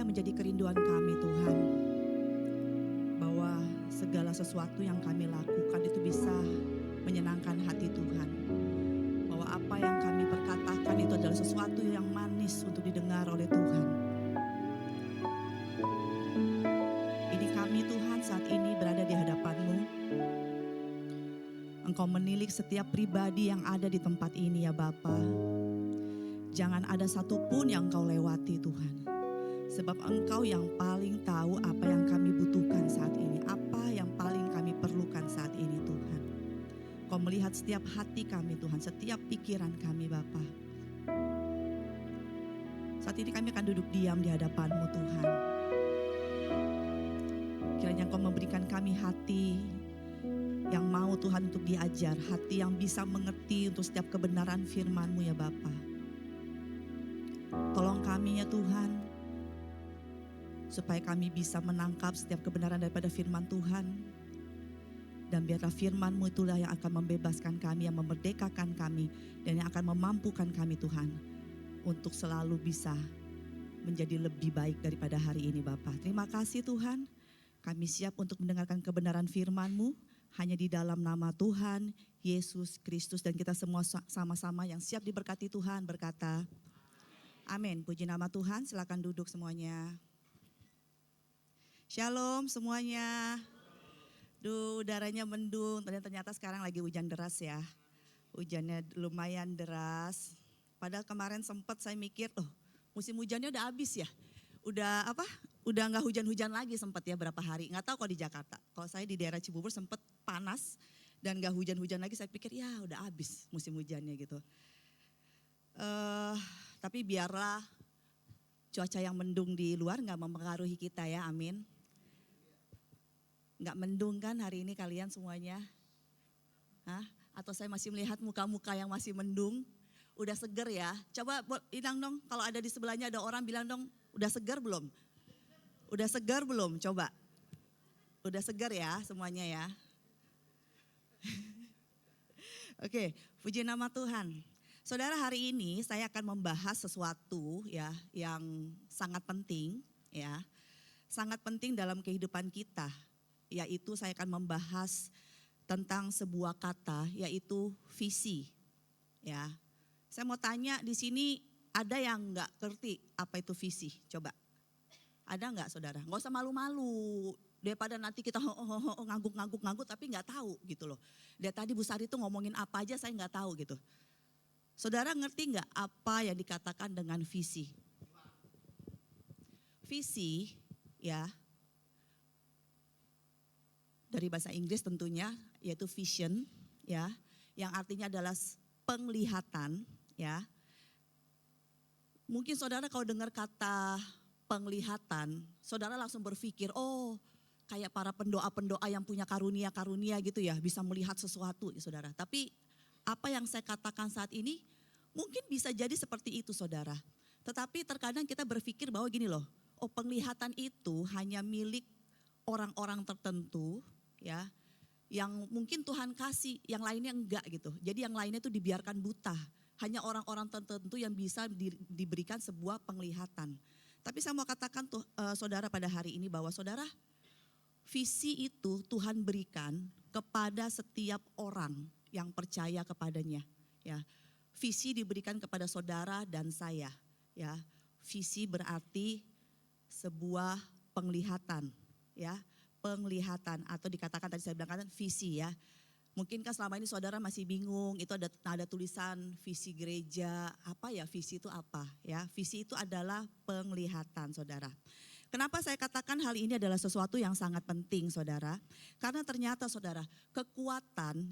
menjadi kerinduan kami Tuhan, bahwa segala sesuatu yang kami lakukan itu bisa menyenangkan hati Tuhan. Bahwa apa yang kami perkatakan itu adalah sesuatu yang manis untuk didengar oleh Tuhan. Ini kami Tuhan saat ini berada di hadapan-Mu. Engkau menilik setiap pribadi yang ada di tempat ini ya Bapa. Jangan ada satupun yang Engkau lewati Tuhan. Sebab Engkau yang paling tahu apa yang kami butuhkan saat ini. Apa yang paling kami perlukan saat ini Tuhan. Kau melihat setiap hati kami Tuhan, setiap pikiran kami Bapa. Saat ini kami akan duduk diam di hadapan-Mu Tuhan. Kiranya Engkau memberikan kami hati yang mau Tuhan untuk diajar. Hati yang bisa mengerti untuk setiap kebenaran firman-Mu ya Bapa. Tolong kami ya Tuhan, supaya kami bisa menangkap setiap kebenaran daripada firman Tuhan. Dan biarlah firman-Mu itulah yang akan membebaskan kami, yang memerdekakan kami, dan yang akan memampukan kami Tuhan, untuk selalu bisa menjadi lebih baik daripada hari ini Bapa. Terima kasih Tuhan, kami siap untuk mendengarkan kebenaran firman-Mu, hanya di dalam nama Tuhan Yesus Kristus. Dan kita semua sama-sama yang siap diberkati Tuhan berkata, amin. Puji nama Tuhan, silakan duduk semuanya. Shalom semuanya. Duh, udaranya mendung, ternyata sekarang lagi hujan deras ya. Hujannya lumayan deras. Padahal kemarin sempat saya mikir, musim hujannya udah habis ya. Udah nggak hujan-hujan lagi sempat ya berapa hari. Nggak tahu kalau di Jakarta. Kalau saya di daerah Cibubur sempat panas dan nggak hujan-hujan lagi. Saya pikir ya udah habis musim hujannya gitu. Tapi biarlah cuaca yang mendung di luar nggak mempengaruhi kita ya, amin. Nggak mendung kan hari ini kalian semuanya? Hah? Atau saya masih melihat muka-muka yang masih mendung? Udah seger ya? Coba bilang dong, kalau ada di sebelahnya ada orang bilang dong, udah seger belum? Udah seger belum? Coba. Udah seger ya semuanya ya? Oke, puji nama Tuhan. Saudara, hari ini saya akan membahas sesuatu ya yang sangat penting ya. Sangat penting dalam kehidupan kita. Yaitu saya akan membahas tentang sebuah kata, yaitu visi. Ya, saya mau tanya di sini ada yang nggak ngerti apa itu visi? Coba, ada nggak saudara? Nggak usah malu-malu, daripada nanti kita ngangguk tapi nggak tahu gitu loh. Dari tadi Bu Sari itu ngomongin apa aja saya nggak tahu gitu. Saudara ngerti nggak apa yang dikatakan dengan visi? Visi, ya. Dari bahasa Inggris tentunya yaitu vision ya, yang artinya adalah penglihatan ya. Mungkin saudara kalau dengar kata penglihatan, saudara langsung berpikir, oh kayak para pendoa-pendoa yang punya karunia-karunia gitu ya, bisa melihat sesuatu ya saudara. Tapi apa yang saya katakan saat ini mungkin bisa jadi seperti itu saudara. Tetapi terkadang kita berpikir bahwa gini loh, oh penglihatan itu hanya milik orang-orang tertentu ya, yang mungkin Tuhan kasih, yang lainnya enggak gitu. Jadi yang lainnya itu dibiarkan buta. Hanya orang-orang tertentu yang bisa diberikan sebuah penglihatan. Tapi saya mau katakan tuh saudara pada hari ini bahwa saudara, visi itu Tuhan berikan kepada setiap orang yang percaya kepadanya. Ya, visi diberikan kepada saudara dan saya. Ya, visi berarti sebuah penglihatan. Ya, penglihatan atau dikatakan tadi saya bilang kan visi ya. Mungkin kan selama ini saudara masih bingung, itu ada tulisan visi gereja, apa ya visi itu apa ya. Visi itu adalah penglihatan saudara. Kenapa saya katakan hal ini adalah sesuatu yang sangat penting saudara? Karena ternyata saudara, kekuatan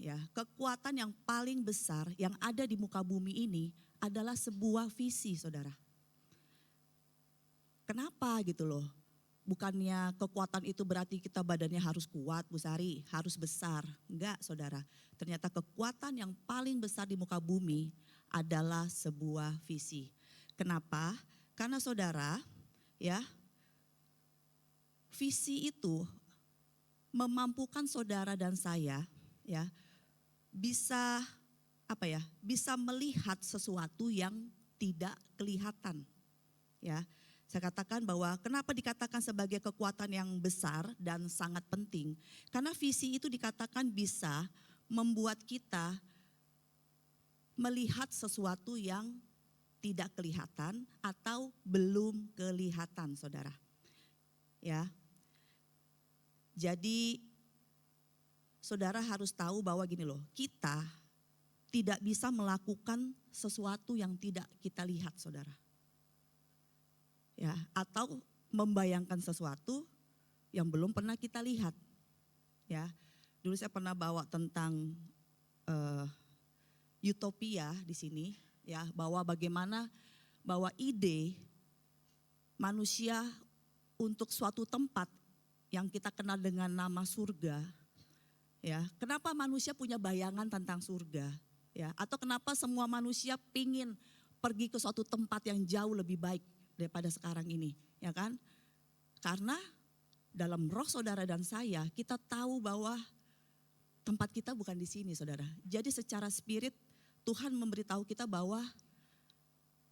yang paling besar yang ada di muka bumi ini adalah sebuah visi saudara. Kenapa gitu loh? Bukannya kekuatan itu berarti kita badannya harus kuat Bu Sari, harus besar. Enggak saudara, ternyata kekuatan yang paling besar di muka bumi adalah sebuah visi. Kenapa? Karena saudara ya, visi itu memampukan saudara dan saya ya bisa bisa melihat sesuatu yang tidak kelihatan ya. Saya katakan bahwa kenapa dikatakan sebagai kekuatan yang besar dan sangat penting. Karena visi itu dikatakan bisa membuat kita melihat sesuatu yang tidak kelihatan atau belum kelihatan, saudara. Ya, jadi saudara harus tahu bahwa gini loh, kita tidak bisa melakukan sesuatu yang tidak kita lihat, saudara. Ya, atau membayangkan sesuatu yang belum pernah kita lihat. Ya, dulu saya pernah bawa tentang utopia di sini, ya, bahwa bagaimana bahwa ide manusia untuk suatu tempat yang kita kenal dengan nama surga, ya, kenapa manusia punya bayangan tentang surga, ya, atau kenapa semua manusia pingin pergi ke suatu tempat yang jauh lebih baik daripada sekarang ini, ya kan? Karena dalam roh saudara dan saya, kita tahu bahwa tempat kita bukan di sini, saudara. Jadi secara spirit Tuhan memberitahu kita bahwa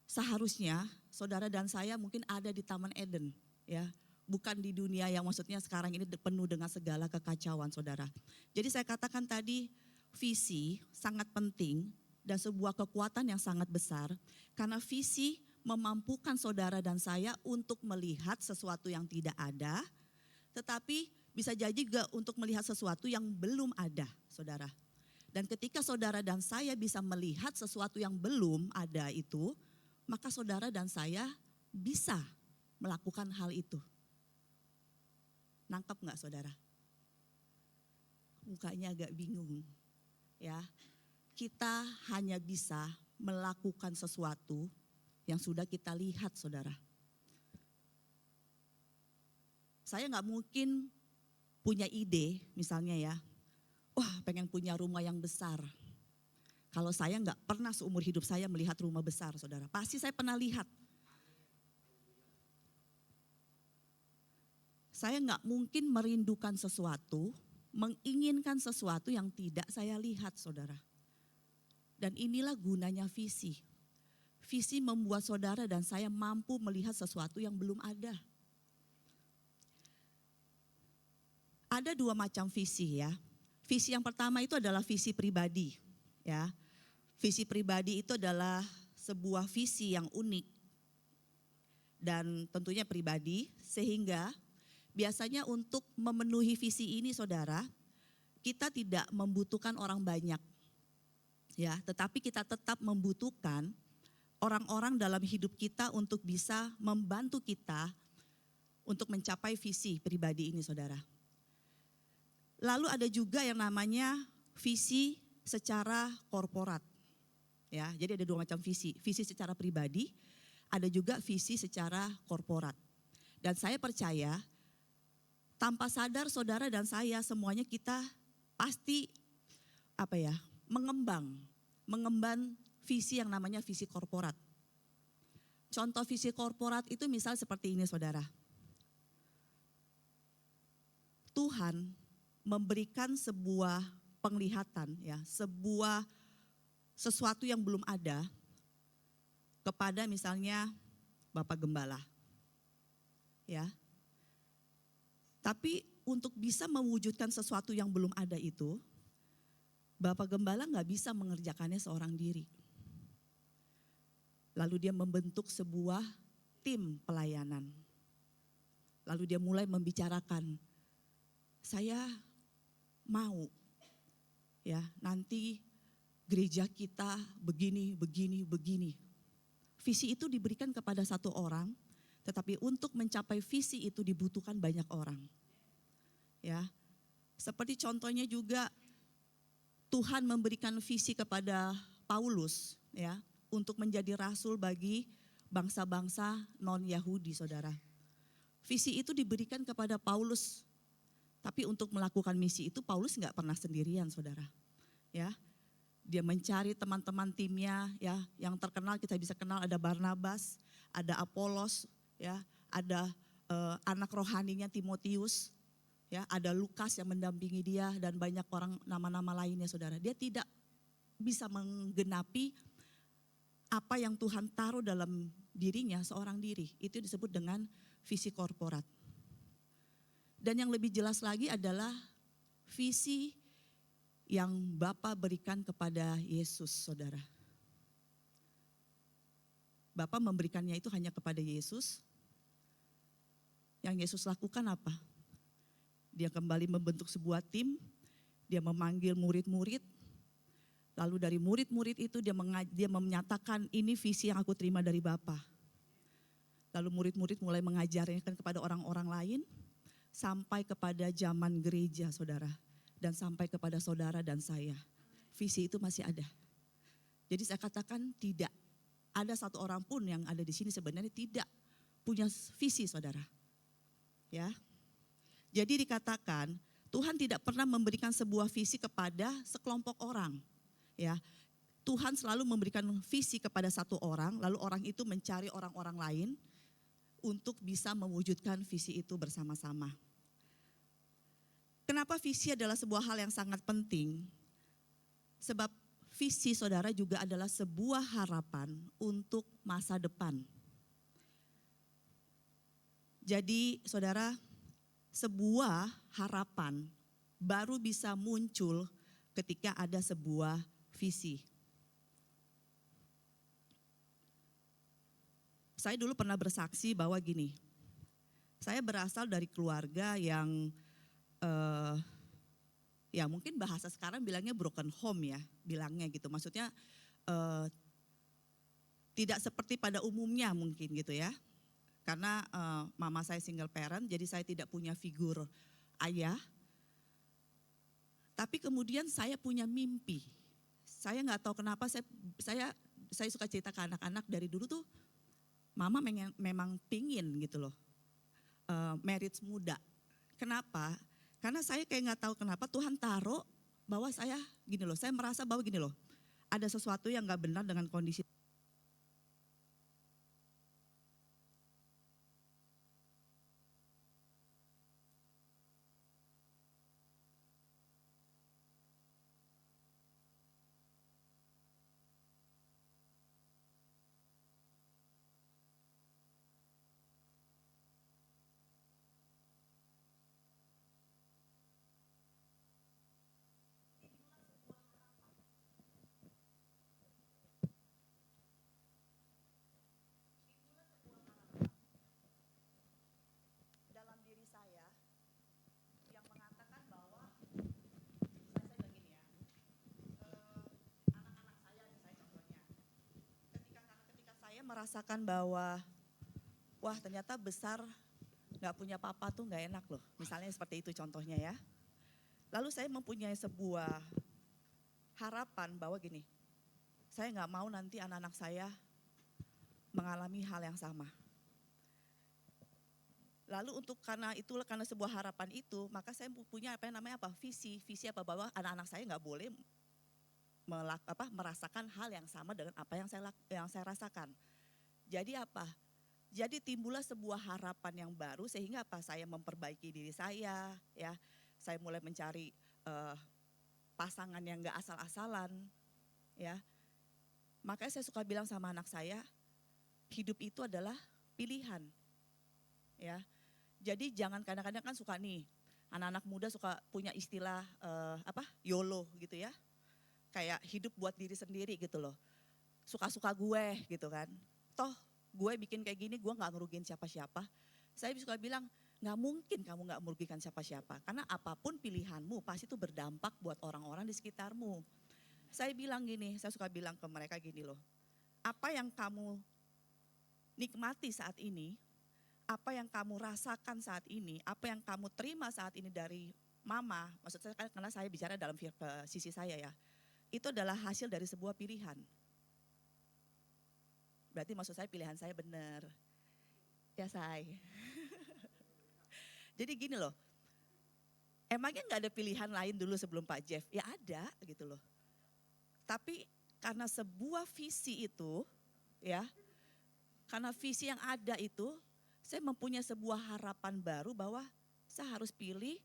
seharusnya saudara dan saya mungkin ada di Taman Eden, ya. Bukan di dunia yang maksudnya sekarang ini penuh dengan segala kekacauan, saudara. Jadi saya katakan tadi visi sangat penting dan sebuah kekuatan yang sangat besar. Karena visi memampukan saudara dan saya untuk melihat sesuatu yang tidak ada, tetapi bisa jadi juga untuk melihat sesuatu yang belum ada, saudara. Dan ketika saudara dan saya bisa melihat sesuatu yang belum ada itu, maka saudara dan saya bisa melakukan hal itu. Nangkep gak, saudara? Mukanya agak bingung, ya. Kita hanya bisa melakukan sesuatu yang sudah kita lihat, saudara. Saya gak mungkin punya ide, misalnya ya, wah pengen punya rumah yang besar. Kalau saya gak pernah seumur hidup saya melihat rumah besar, saudara. Pasti saya pernah lihat. Saya gak mungkin merindukan sesuatu, menginginkan sesuatu yang tidak saya lihat, saudara. Dan inilah gunanya visi. Visi membuat saudara dan saya mampu melihat sesuatu yang belum ada. Ada dua macam visi, ya. Visi yang pertama itu adalah visi pribadi, ya. Visi pribadi itu adalah sebuah visi yang unik dan tentunya pribadi, sehingga biasanya untuk memenuhi visi ini, saudara, kita tidak membutuhkan orang banyak, ya. Tetapi kita tetap membutuhkan orang-orang dalam hidup kita untuk bisa membantu kita untuk mencapai visi pribadi ini, saudara. Lalu ada juga yang namanya visi secara korporat, ya. Jadi ada dua macam visi, visi secara pribadi, ada juga visi secara korporat. Dan saya percaya tanpa sadar saudara dan saya semuanya kita pasti mengemban visi yang namanya visi korporat. Contoh visi korporat itu misal seperti ini, saudara. Tuhan memberikan sebuah penglihatan, ya, sesuatu yang belum ada kepada misalnya Bapak Gembala, ya. Tapi untuk bisa mewujudkan sesuatu yang belum ada itu, Bapak Gembala gak bisa mengerjakannya seorang diri. Lalu dia membentuk sebuah tim pelayanan. Lalu dia mulai membicarakan, saya mau, ya, nanti gereja kita begini. Visi itu diberikan kepada satu orang, tetapi untuk mencapai visi itu dibutuhkan banyak orang. Ya. Seperti contohnya juga Tuhan memberikan visi kepada Paulus, ya, untuk menjadi rasul bagi bangsa-bangsa non-Yahudi, saudara. Visi itu diberikan kepada Paulus, tapi untuk melakukan misi itu Paulus nggak pernah sendirian, saudara. Ya, dia mencari teman-teman timnya, ya, yang terkenal kita bisa kenal ada Barnabas, ada Apolos, ya, ada anak rohaninya Timotius, ya, ada Lukas yang mendampingi dia dan banyak orang nama-nama lainnya, saudara. Dia tidak bisa menggenapi apa yang Tuhan taruh dalam dirinya seorang diri. Itu disebut dengan visi korporat. Dan yang lebih jelas lagi adalah visi yang Bapa berikan kepada Yesus, saudara. Bapa memberikannya itu hanya kepada Yesus. Yang Yesus lakukan apa? Dia kembali membentuk sebuah tim, dia memanggil murid-murid, lalu dari murid-murid itu dia menyatakan ini visi yang aku terima dari Bapa. Lalu murid-murid mulai mengajarkan kepada orang-orang lain, sampai kepada zaman gereja, saudara. Dan sampai kepada saudara dan saya. Visi itu masih ada. Jadi saya katakan tidak ada satu orang pun yang ada di sini sebenarnya tidak punya visi, saudara. Ya. Jadi dikatakan Tuhan tidak pernah memberikan sebuah visi kepada sekelompok orang. Ya. Tuhan selalu memberikan visi kepada satu orang, lalu orang itu mencari orang-orang lain untuk bisa mewujudkan visi itu bersama-sama. Kenapa visi adalah sebuah hal yang sangat penting? Sebab visi, saudara, juga adalah sebuah harapan untuk masa depan. Jadi saudara, sebuah harapan baru bisa muncul ketika ada sebuah visi. Saya dulu pernah bersaksi bahwa gini, saya berasal dari keluarga yang ya mungkin bahasa sekarang bilangnya broken home ya, bilangnya gitu. Maksudnya tidak seperti pada umumnya mungkin gitu ya. Karena mama saya single parent, jadi saya tidak punya figur ayah. Tapi kemudian saya punya mimpi. Saya nggak tahu kenapa saya suka cerita ke anak-anak dari dulu tuh, mama memang pingin gitu loh, marriage muda. Kenapa? Karena saya kayak nggak tahu kenapa Tuhan taruh bahwa saya gini loh, saya merasa bahwa gini loh, ada sesuatu yang nggak benar dengan kondisi. Dalam diri saya yang mengatakan bahwa saya bilang gini ya, anak-anak saya misalnya contohnya, ketika saya merasakan bahwa wah ternyata besar nggak punya papa tuh nggak enak loh, misalnya seperti itu contohnya ya. Lalu saya mempunyai sebuah harapan bahwa gini, saya nggak mau nanti anak-anak saya mengalami hal yang sama. Lalu karena sebuah harapan itu, maka saya punya apa yang namanya visi apa bahwa anak-anak saya nggak boleh merasakan hal yang sama dengan apa yang saya rasakan. Jadi apa? Jadi timbullah sebuah harapan yang baru sehingga saya memperbaiki diri saya, ya. Saya mulai mencari pasangan yang nggak asal-asalan, ya. Makanya saya suka bilang sama anak saya, hidup itu adalah pilihan, ya. Jadi jangan kadang-kadang kan suka nih, anak-anak muda suka punya istilah YOLO gitu ya. Kayak hidup buat diri sendiri gitu loh. Suka-suka gue gitu kan. Toh gue bikin kayak gini gue gak ngerugiin siapa-siapa. Saya suka bilang gak mungkin kamu gak merugikan siapa-siapa. Karena apapun pilihanmu pasti itu berdampak buat orang-orang di sekitarmu. Saya bilang gini, saya suka bilang ke mereka gini loh. Apa yang kamu nikmati saat ini, apa yang kamu rasakan saat ini, apa yang kamu terima saat ini dari mama, maksud saya karena saya bicara dalam sisi saya ya, itu adalah hasil dari sebuah pilihan. Berarti maksud saya pilihan saya benar. Ya say. Jadi gini loh, emangnya gak ada pilihan lain dulu sebelum Pak Jeff? Ya ada gitu loh. Tapi karena sebuah visi itu, ya, karena visi yang ada itu, saya mempunyai sebuah harapan baru bahwa saya harus pilih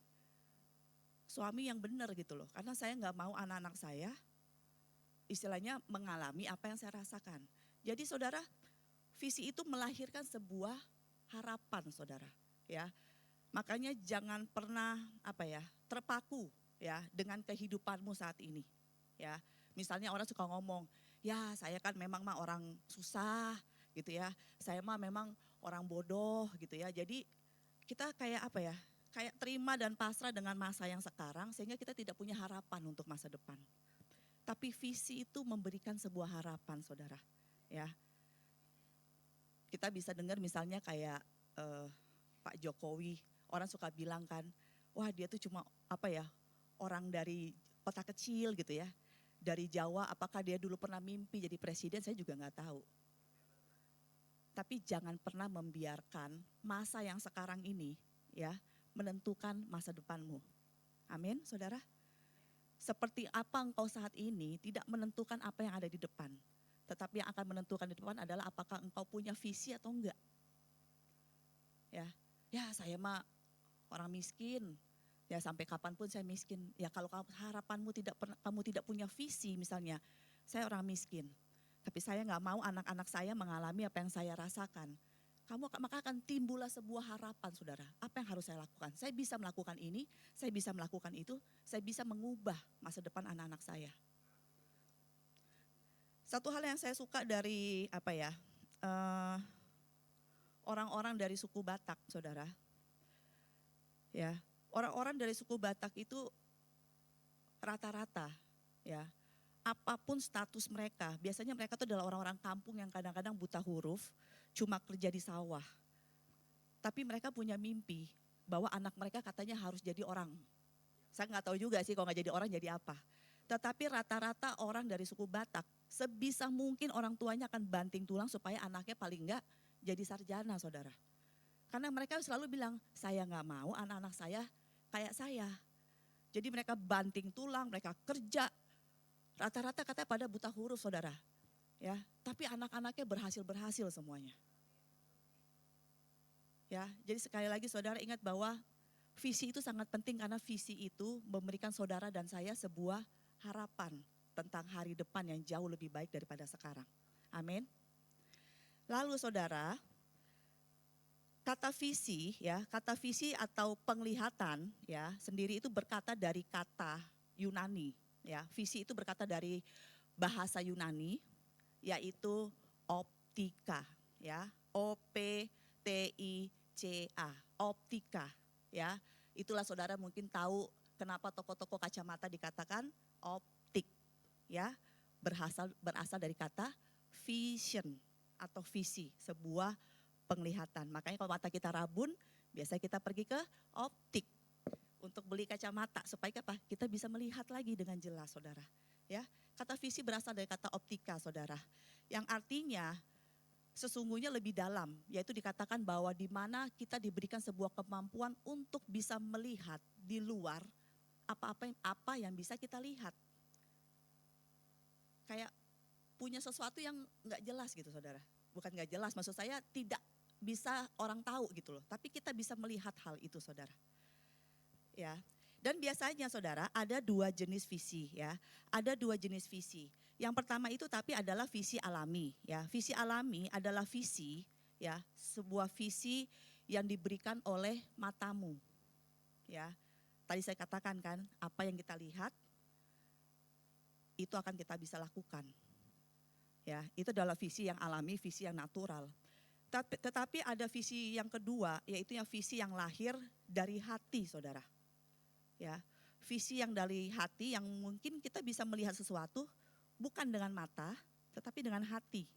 suami yang benar gitu loh. Karena saya gak mau anak-anak saya istilahnya mengalami apa yang saya rasakan. Jadi saudara, visi itu melahirkan sebuah harapan saudara. Ya, makanya jangan pernah terpaku ya dengan kehidupanmu saat ini. Ya, misalnya orang suka ngomong, ya saya kan memang mah orang susah gitu ya. Saya mah memang orang bodoh gitu ya. Jadi kita kayak terima dan pasrah dengan masa yang sekarang sehingga kita tidak punya harapan untuk masa depan. Tapi visi itu memberikan sebuah harapan saudara. Ya, kita bisa dengar misalnya kayak Pak Jokowi, orang suka bilang kan, wah dia tuh cuma orang dari kota kecil gitu ya. Dari Jawa, apakah dia dulu pernah mimpi jadi presiden, saya juga nggak tahu. Tapi jangan pernah membiarkan masa yang sekarang ini ya menentukan masa depanmu. Amin, saudara. Seperti apa engkau saat ini tidak menentukan apa yang ada di depan. Tetapi yang akan menentukan di depan adalah apakah engkau punya visi atau enggak. Ya saya mah orang miskin. Ya sampai kapanpun saya miskin. Ya kalau harapanmu kamu tidak punya visi misalnya, saya orang miskin. Tapi saya nggak mau anak-anak saya mengalami apa yang saya rasakan. Maka akan timbullah sebuah harapan saudara. Apa yang harus saya lakukan? Saya bisa melakukan ini, saya bisa melakukan itu, saya bisa mengubah masa depan anak-anak saya. Satu hal yang saya suka dari orang-orang dari suku Batak saudara. Ya, orang-orang dari suku Batak itu rata-rata ya, apapun status mereka, biasanya mereka itu adalah orang-orang kampung yang kadang-kadang buta huruf, cuma kerja di sawah. Tapi mereka punya mimpi bahwa anak mereka katanya harus jadi orang. Saya nggak tahu juga sih kalau nggak jadi orang jadi apa. Tetapi rata-rata orang dari suku Batak, sebisa mungkin orang tuanya akan banting tulang supaya anaknya paling enggak jadi sarjana saudara. Karena mereka selalu bilang, saya nggak mau anak-anak saya kayak saya. Jadi mereka banting tulang, mereka kerja. Rata-rata katanya pada buta huruf saudara. Ya, tapi anak-anaknya berhasil semuanya. Ya, jadi sekali lagi saudara ingat bahwa visi itu sangat penting karena visi itu memberikan saudara dan saya sebuah harapan tentang hari depan yang jauh lebih baik daripada sekarang. Amin. Lalu saudara, kata visi atau penglihatan ya sendiri itu berkata dari kata Yunani ya. Visi itu berkata dari bahasa Yunani yaitu optika ya. OPTICA, optika ya. Itulah saudara mungkin tahu kenapa toko-toko kacamata dikatakan optik ya. Berasal dari kata vision atau visi, sebuah penglihatan. Makanya kalau mata kita rabun, biasanya kita pergi ke optik untuk beli kacamata supaya kita bisa melihat lagi dengan jelas, saudara. Ya, kata visi berasal dari kata optika, saudara. Yang artinya sesungguhnya lebih dalam, yaitu dikatakan bahwa di mana kita diberikan sebuah kemampuan untuk bisa melihat di luar apa yang bisa kita lihat. Kayak punya sesuatu yang nggak jelas gitu, saudara. Bukan nggak jelas, maksud saya tidak bisa orang tahu gitu loh. Tapi kita bisa melihat hal itu saudara. Ya. Dan biasanya saudara ada dua jenis visi ya. Ada dua jenis visi. Yang pertama itu tapi adalah visi alami ya. Visi alami adalah visi ya. Sebuah visi yang diberikan oleh matamu. Ya. Tadi saya katakan kan apa yang kita lihat itu akan kita bisa lakukan. Ya, itu adalah visi yang alami, visi yang natural. Tetapi ada visi yang kedua, yaitu yang visi yang lahir dari hati, saudara. Ya, visi yang dari hati yang mungkin kita bisa melihat sesuatu bukan dengan mata, tetapi dengan hati.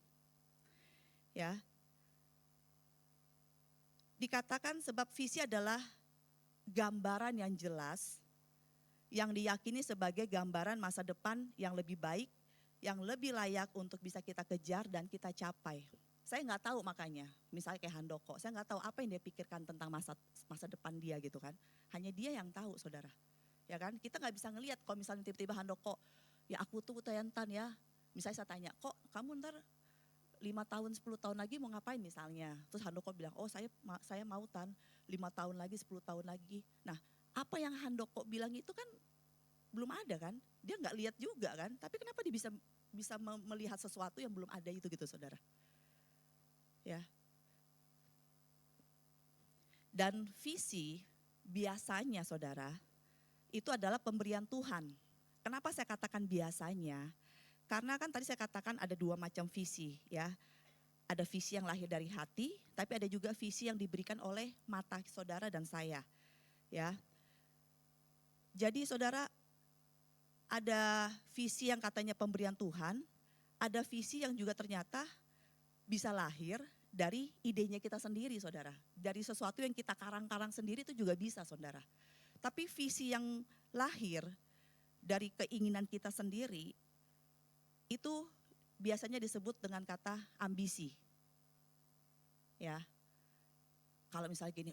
Ya, dikatakan sebab visi adalah gambaran yang jelas, yang diyakini sebagai gambaran masa depan yang lebih baik, yang lebih layak untuk bisa kita kejar dan kita capai. Saya nggak tahu makanya, misalnya kayak Handoko, saya nggak tahu apa yang dia pikirkan tentang masa depan dia gitu kan. Hanya dia yang tahu saudara, ya kan. Kita nggak bisa ngelihat kalau misalnya tiba-tiba Handoko, ya aku tuh Tayantan ya. Misalnya saya tanya, kok kamu ntar 5 tahun, 10 tahun lagi mau ngapain misalnya. Terus Handoko bilang, oh saya mau 5 tahun lagi, 10 tahun lagi. Nah apa yang Handoko bilang itu kan belum ada kan. Dia nggak lihat juga kan, tapi kenapa dia bisa bisa melihat sesuatu yang belum ada itu gitu saudara. Ya. Dan visi biasanya saudara itu adalah pemberian Tuhan. Kenapa saya katakan biasanya? Karena kan tadi saya katakan ada dua macam visi ya. Ada visi yang lahir dari hati, tapi ada juga visi yang diberikan oleh mata saudara dan saya. Ya. Jadi saudara, ada visi yang katanya pemberian Tuhan, ada visi yang juga ternyata bisa lahir dari idenya kita sendiri saudara. Dari sesuatu yang kita karang-karang sendiri itu juga bisa saudara. Tapi visi yang lahir dari keinginan kita sendiri itu biasanya disebut dengan kata ambisi. Ya. Kalau misalnya gini,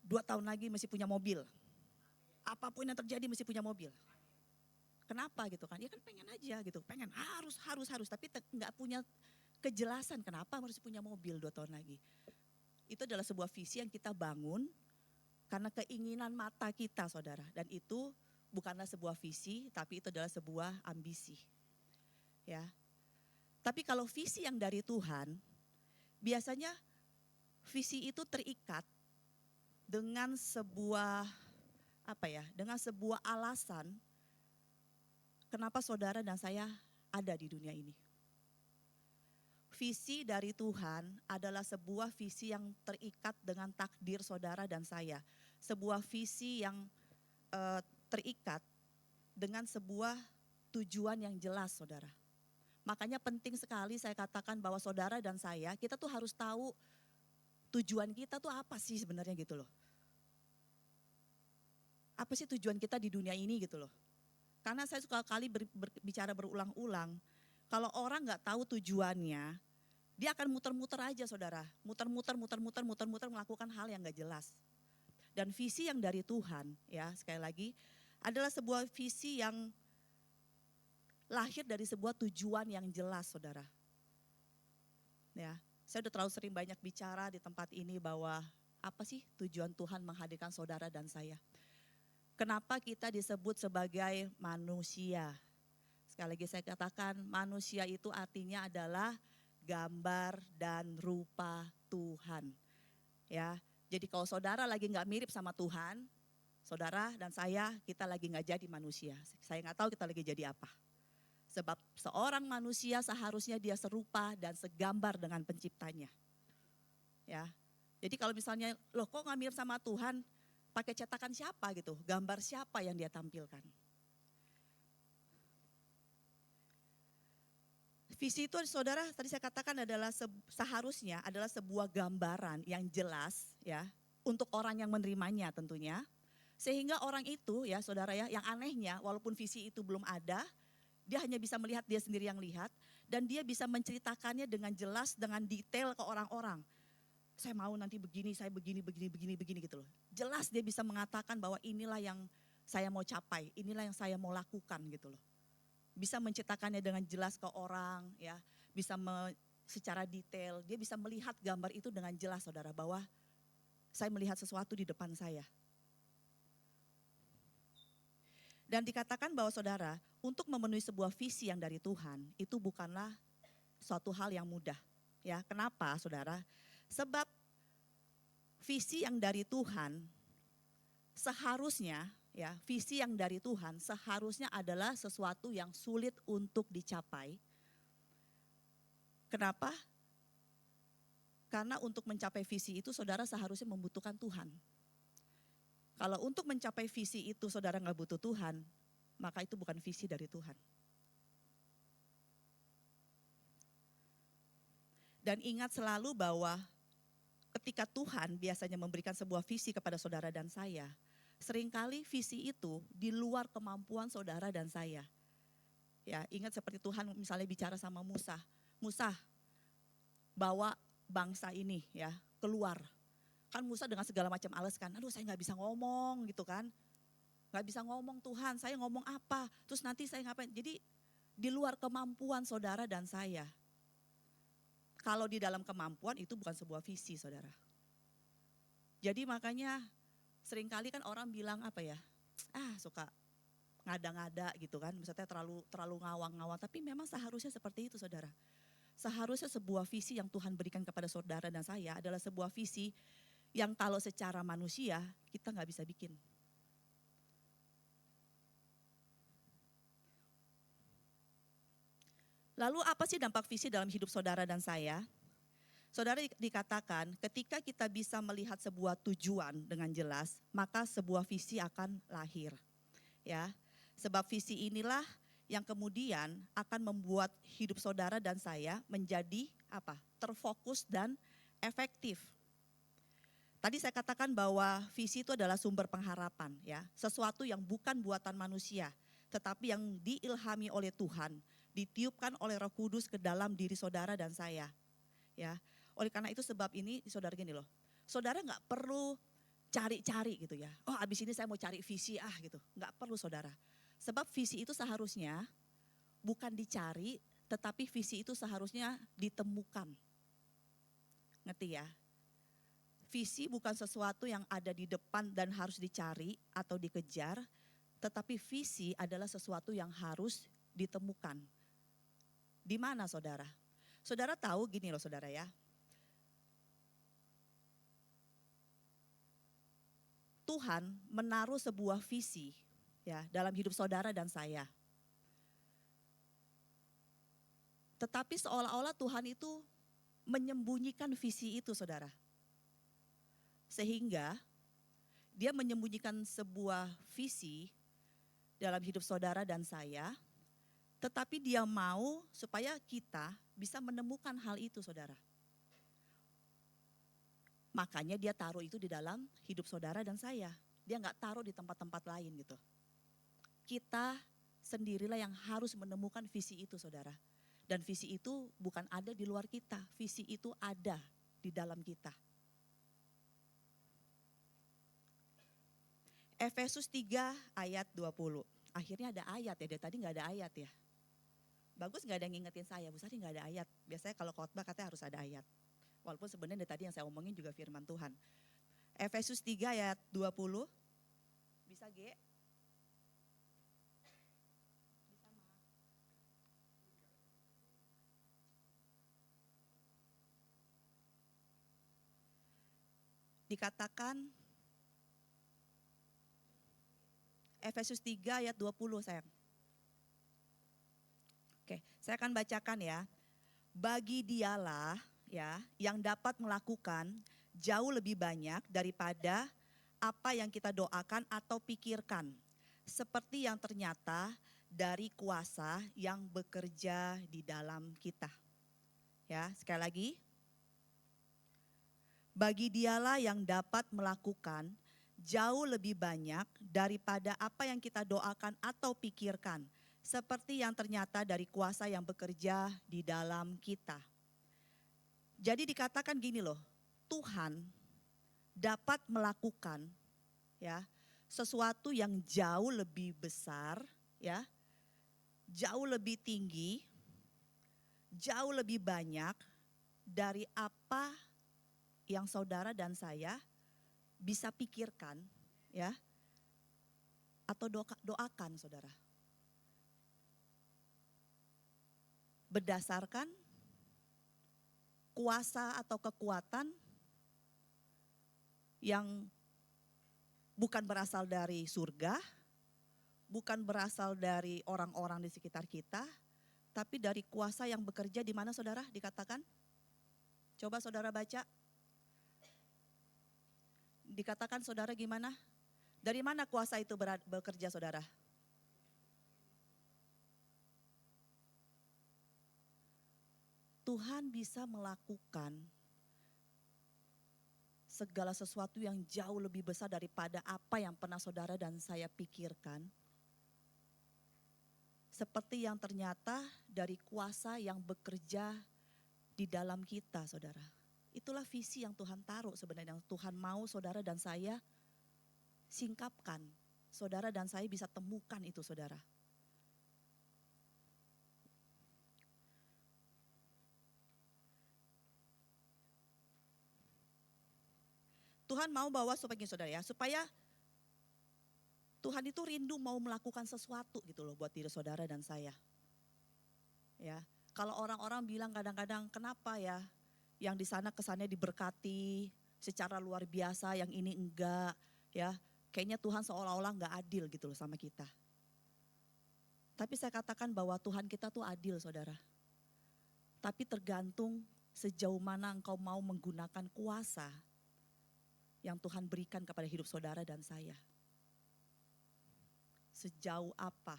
2 tahun lagi masih punya mobil. Apapun yang terjadi mesti punya mobil. Kenapa gitu kan? Ya kan pengen aja gitu, pengen harus, tapi nggak punya kejelasan kenapa harus punya mobil 2 tahun lagi. Itu adalah sebuah visi yang kita bangun karena keinginan mata kita saudara. Dan itu bukanlah sebuah visi, tapi itu adalah sebuah ambisi. Ya. Tapi kalau visi yang dari Tuhan, biasanya visi itu terikat dengan sebuah dengan sebuah alasan kenapa saudara dan saya ada di dunia ini. Visi dari Tuhan adalah sebuah visi yang terikat dengan takdir saudara dan saya. Sebuah visi yang terikat dengan sebuah tujuan yang jelas saudara. Makanya penting sekali saya katakan bahwa saudara dan saya, kita tuh harus tahu tujuan kita tuh apa sih sebenarnya gitu loh. Apa sih tujuan kita di dunia ini gitu loh. Karena saya suka kali berbicara berulang-ulang, kalau orang gak tahu tujuannya, dia akan muter-muter aja saudara. Muter-muter melakukan hal yang gak jelas. Dan visi yang dari Tuhan ya sekali lagi adalah sebuah visi yang lahir dari sebuah tujuan yang jelas saudara. Ya, saya udah terlalu sering banyak bicara di tempat ini bahwa apa sih tujuan Tuhan menghadirkan saudara dan saya. Kenapa kita disebut sebagai manusia? Sekali lagi saya katakan manusia itu artinya adalah gambar dan rupa Tuhan. Ya, jadi kalau saudara lagi nggak mirip sama Tuhan, saudara dan saya kita lagi nggak jadi manusia. Saya nggak tahu kita lagi jadi apa. Sebab seorang manusia seharusnya dia serupa dan segambar dengan penciptanya. Ya, jadi kalau misalnya loh kok nggak mirip sama Tuhan, pakai cetakan siapa gitu, gambar siapa yang dia tampilkan. Visi itu saudara tadi saya katakan adalah seharusnya adalah sebuah gambaran yang jelas ya untuk orang yang menerimanya tentunya. Sehingga orang itu ya saudara ya yang anehnya walaupun visi itu belum ada, dia hanya bisa melihat dia sendiri yang lihat dan dia bisa menceritakannya dengan jelas dengan detail ke orang-orang. Saya mau nanti begini, saya begini gitu loh. Jelas dia bisa mengatakan bahwa inilah yang saya mau capai, inilah yang saya mau lakukan gitu loh. Bisa menceritakannya dengan jelas ke orang ya, bisa secara detail, dia bisa melihat gambar itu dengan jelas saudara bahwa saya melihat sesuatu di depan saya. Dan dikatakan bahwa saudara, untuk memenuhi sebuah visi yang dari Tuhan, itu bukanlah suatu hal yang mudah. Ya, kenapa saudara? Sebab visi yang dari Tuhan seharusnya ya, visi yang dari Tuhan seharusnya adalah sesuatu yang sulit untuk dicapai. Kenapa? Karena untuk mencapai visi itu saudara seharusnya membutuhkan Tuhan. Kalau untuk mencapai visi itu saudara nggak butuh Tuhan, maka itu bukan visi dari Tuhan. Dan ingat selalu bahwa ketika Tuhan biasanya memberikan sebuah visi kepada saudara dan saya, seringkali visi itu di luar kemampuan saudara dan saya. Ya, ingat seperti Tuhan misalnya bicara sama Musa, Musa bawa bangsa ini ya keluar. Kan Musa dengan segala macam alasan, aduh saya gak bisa ngomong gitu kan. Gak bisa ngomong Tuhan, saya ngomong apa, terus nanti saya ngapain. Jadi di luar kemampuan saudara dan saya. Kalau di dalam kemampuan itu bukan sebuah visi saudara. Jadi makanya seringkali kan orang bilang apa ya, suka ngada-ngada gitu kan, maksudnya terlalu ngawang-ngawang, tapi memang seharusnya seperti itu saudara. Seharusnya sebuah visi yang Tuhan berikan kepada saudara dan saya adalah sebuah visi yang kalau secara manusia kita nggak bisa bikin. Lalu apa sih dampak visi dalam hidup saudara dan saya? Saudara dikatakan ketika kita bisa melihat sebuah tujuan dengan jelas, maka sebuah visi akan lahir. Ya, sebab visi inilah yang kemudian akan membuat hidup saudara dan saya menjadi apa? Terfokus dan efektif. Tadi saya katakan bahwa visi itu adalah sumber pengharapan, ya, sesuatu yang bukan buatan manusia, tetapi yang diilhami oleh Tuhan, ditiupkan oleh Roh Kudus ke dalam diri saudara dan saya, ya. Oleh karena itu sebab ini saudara gini loh, saudara nggak perlu cari-cari gitu ya. Oh abis ini saya mau cari visi gitu, nggak perlu saudara. Sebab visi itu seharusnya bukan dicari, tetapi visi itu seharusnya ditemukan. Ngerti ya? Visi bukan sesuatu yang ada di depan dan harus dicari atau dikejar, tetapi visi adalah sesuatu yang harus ditemukan. Di mana saudara? Saudara tahu gini loh saudara ya. Tuhan menaruh sebuah visi ya dalam hidup saudara dan saya. Tetapi seolah-olah Tuhan itu menyembunyikan visi itu saudara. Sehingga dia menyembunyikan sebuah visi dalam hidup saudara dan saya, tetapi dia mau supaya kita bisa menemukan hal itu saudara. Makanya dia taruh itu di dalam hidup saudara dan saya. Dia nggak taruh di tempat-tempat lain gitu. Kita sendirilah yang harus menemukan visi itu saudara. Dan visi itu bukan ada di luar kita, visi itu ada di dalam kita. Efesus 3 ayat 20. Akhirnya ada ayat ya, dari tadi gak ada ayat ya. Bagus gak ada yang ngingetin saya, Bu Sari gak ada ayat. Biasanya kalau khotbah katanya harus ada ayat. Walaupun sebenarnya dari tadi yang saya omongin juga firman Tuhan. Efesus 3 ayat 20. Bisa G? Bisa Ma? Dikatakan Efesus 3 ayat 20 sayang. Oke, saya akan bacakan ya. Bagi dialah ya yang dapat melakukan jauh lebih banyak daripada apa yang kita doakan atau pikirkan. Seperti yang ternyata dari kuasa yang bekerja di dalam kita. Ya, sekali lagi. Bagi dialah yang dapat melakukan jauh lebih banyak daripada apa yang kita doakan atau pikirkan. Seperti yang ternyata dari kuasa yang bekerja di dalam kita. Jadi dikatakan gini loh, Tuhan dapat melakukan ya sesuatu yang jauh lebih besar ya, jauh lebih tinggi, jauh lebih banyak dari apa yang saudara dan saya bisa pikirkan ya atau doakan saudara. Berdasarkan kuasa atau kekuatan yang bukan berasal dari surga, bukan berasal dari orang-orang di sekitar kita, tapi dari kuasa yang bekerja di mana saudara dikatakan? Coba saudara baca. Dikatakan saudara gimana? Dari mana kuasa itu bekerja saudara? Tuhan bisa melakukan segala sesuatu yang jauh lebih besar daripada apa yang pernah saudara dan saya pikirkan. Seperti yang ternyata dari kuasa yang bekerja di dalam kita saudara. Itulah visi yang Tuhan taruh sebenarnya, yang Tuhan mau saudara dan saya singkapkan. Saudara dan saya bisa temukan itu saudara. Tuhan mau bawa supaya saudara ya, supaya Tuhan itu rindu mau melakukan sesuatu gitu loh buat diri saudara dan saya. Ya, kalau orang-orang bilang kadang-kadang kenapa ya yang di sana kesannya diberkati secara luar biasa, yang ini enggak, ya. Kayaknya Tuhan seolah-olah enggak adil gitu loh sama kita. Tapi saya katakan bahwa Tuhan kita tuh adil, saudara. Tapi tergantung sejauh mana engkau mau menggunakan kuasa yang Tuhan berikan kepada hidup saudara dan saya. Sejauh apa?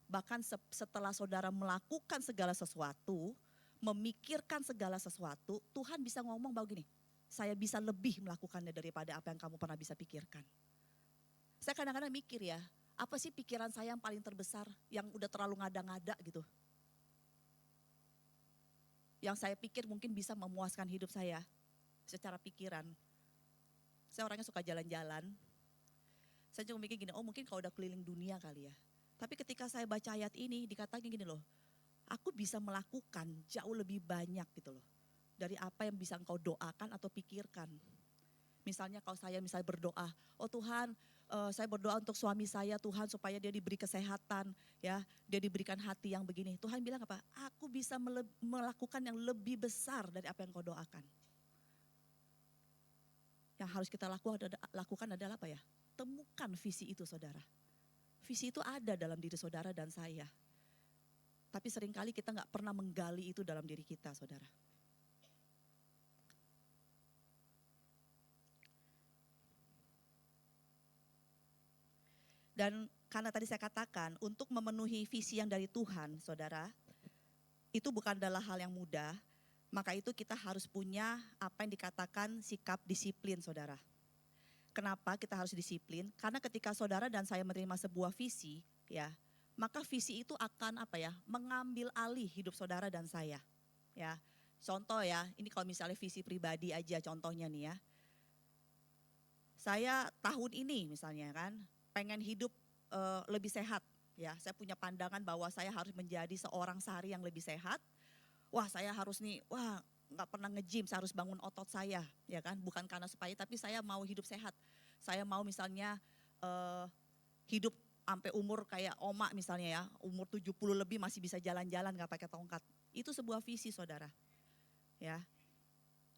Bahkan setelah saudara melakukan segala sesuatu, memikirkan segala sesuatu, Tuhan bisa ngomong bahwa gini, saya bisa lebih melakukannya daripada apa yang kamu pernah bisa pikirkan. Saya kadang-kadang mikir ya, apa sih pikiran saya yang paling terbesar, yang udah terlalu ngada-ngada gitu. Yang saya pikir mungkin bisa memuaskan hidup saya secara pikiran. Saya orangnya suka jalan-jalan. Saya cuma mikir gini, oh mungkin kalau udah keliling dunia kali ya. Tapi ketika saya baca ayat ini dikatakan gini loh, aku bisa melakukan jauh lebih banyak gitu loh. Dari apa yang bisa engkau doakan atau pikirkan. Misalnya kalau saya berdoa, oh Tuhan saya berdoa untuk suami saya Tuhan supaya dia diberi kesehatan, ya, dia diberikan hati yang begini. Tuhan bilang apa? Aku bisa melakukan yang lebih besar dari apa yang kau doakan. Yang harus kita lakukan adalah apa ya? Temukan visi itu saudara. Visi itu ada dalam diri saudara dan saya. Tapi seringkali kita gak pernah menggali itu dalam diri kita saudara. Dan karena tadi saya katakan untuk memenuhi visi yang dari Tuhan saudara, itu bukan adalah hal yang mudah. Maka itu kita harus punya apa yang dikatakan sikap disiplin saudara. Kenapa kita harus disiplin? Karena ketika saudara dan saya menerima sebuah visi, ya, maka visi itu akan apa ya? Mengambil alih hidup saudara dan saya. Ya, contoh ya, ini kalau misalnya visi pribadi aja contohnya nih ya. Saya tahun ini misalnya kan, pengen hidup lebih sehat. Ya, saya punya pandangan bahwa saya harus menjadi seorang sehari yang lebih sehat. Wah, saya harus nih, nggak pernah nge-gym, saya harus bangun otot saya, ya kan? Bukan karena supaya, tapi saya mau hidup sehat. Saya mau misalnya hidup sampai umur kayak Oma misalnya ya, umur 70 lebih masih bisa jalan-jalan nggak pakai tongkat. Itu sebuah visi saudara. Ya.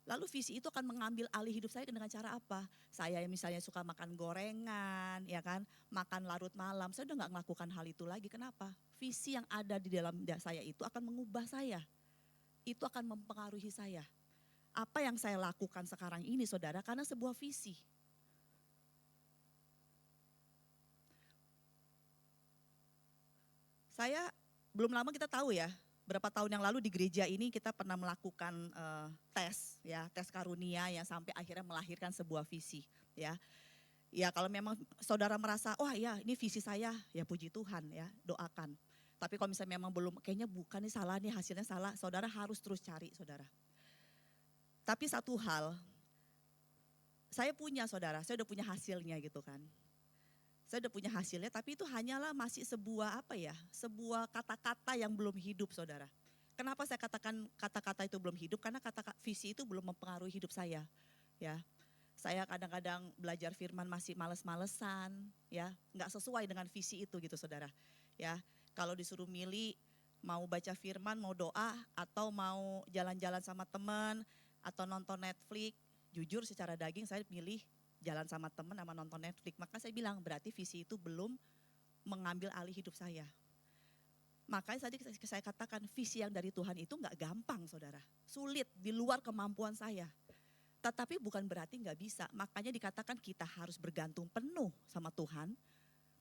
Lalu visi itu akan mengambil alih hidup saya dengan cara apa? Saya yang misalnya suka makan gorengan, ya kan, makan larut malam, saya udah nggak melakukan hal itu lagi. Kenapa? Visi yang ada di dalam saya itu akan mengubah saya. Itu akan mempengaruhi saya. Apa yang saya lakukan sekarang ini saudara, karena sebuah visi. Saya belum lama kita tahu ya, berapa tahun yang lalu di gereja ini kita pernah melakukan tes karunia yang sampai akhirnya melahirkan sebuah visi ya. Ya kalau memang saudara merasa, wah ya ini visi saya, ya puji Tuhan ya, doakan. Tapi kalau misalnya memang belum, kayaknya bukan nih salah nih, hasilnya salah, saudara harus terus cari saudara. Tapi satu hal, saya punya saudara, saya udah punya hasilnya gitu kan. Saya udah punya hasilnya, tapi itu hanyalah masih sebuah apa ya, sebuah kata-kata yang belum hidup saudara. Kenapa saya katakan kata-kata itu belum hidup? Karena visi itu belum mempengaruhi hidup saya. Ya, saya kadang-kadang belajar firman masih males-malesan, ya, nggak sesuai dengan visi itu gitu saudara. Ya, kalau disuruh milih mau baca firman, mau doa, atau mau jalan-jalan sama teman, atau nonton Netflix, jujur secara daging saya pilih jalan sama teman sama nonton Netflix. Maka saya bilang berarti visi itu belum mengambil alih hidup saya. Makanya tadi saya katakan visi yang dari Tuhan itu gak gampang saudara. Sulit, di luar kemampuan saya. Tetapi bukan berarti gak bisa. Makanya dikatakan kita harus bergantung penuh sama Tuhan.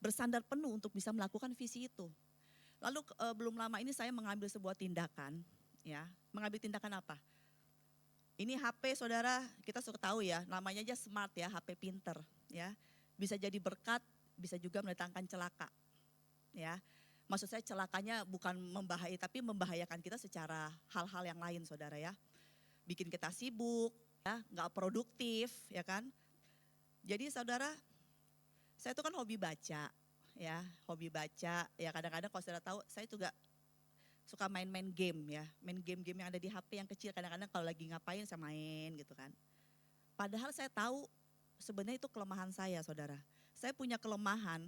Bersandar penuh untuk bisa melakukan visi itu. Lalu belum lama ini saya mengambil sebuah tindakan, ya, mengambil tindakan apa? Ini HP saudara, kita suka tahu ya, namanya aja smart ya, HP pinter, ya, bisa jadi berkat, bisa juga mendatangkan celaka, ya. Maksud saya celakanya bukan membahayai, tapi membahayakan kita secara hal-hal yang lain saudara ya. Bikin kita sibuk, ya, nggak produktif, ya kan? Jadi saudara, saya itu kan hobi baca. Ya, hobi baca, ya kadang-kadang kalau saudara tahu saya juga suka main-main game ya, main game-game yang ada di HP yang kecil, kadang-kadang kalau lagi ngapain saya main gitu kan. Padahal saya tahu sebenarnya itu kelemahan saya saudara. Saya punya kelemahan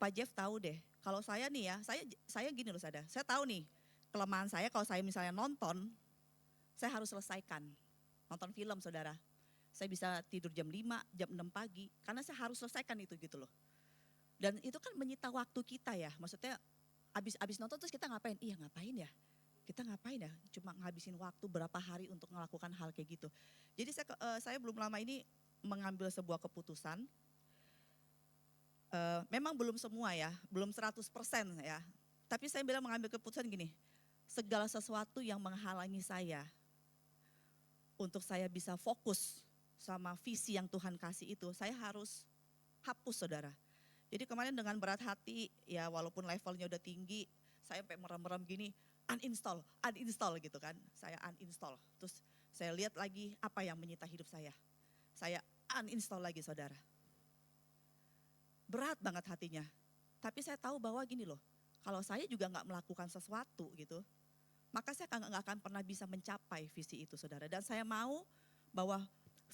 Pak Jeff tahu deh, kalau saya nih ya, saya gini loh saudara, saya tahu nih kelemahan saya kalau saya misalnya nonton, saya harus selesaikan. Nonton film saudara, saya bisa tidur jam 5, jam 6 pagi, karena saya harus selesaikan itu gitu loh. Dan itu kan menyita waktu kita ya, maksudnya abis nonton terus kita ngapain? Iya ngapain ya? Kita ngapain ya? Cuma ngabisin waktu berapa hari untuk melakukan hal kayak gitu. Jadi saya belum lama ini mengambil sebuah keputusan. Memang belum semua ya, belum 100% ya. Tapi saya bilang mengambil keputusan gini, segala sesuatu yang menghalangi saya untuk saya bisa fokus sama visi yang Tuhan kasih itu, saya harus hapus saudara. Jadi kemarin dengan berat hati, ya walaupun levelnya udah tinggi, saya sampai merem-merem gini, uninstall gitu kan. Saya uninstall, terus saya lihat lagi apa yang menyita hidup saya uninstall lagi saudara. Berat banget hatinya, tapi saya tahu bahwa gini loh, kalau saya juga gak melakukan sesuatu gitu, maka saya gak akan pernah bisa mencapai visi itu saudara. Dan saya mau bahwa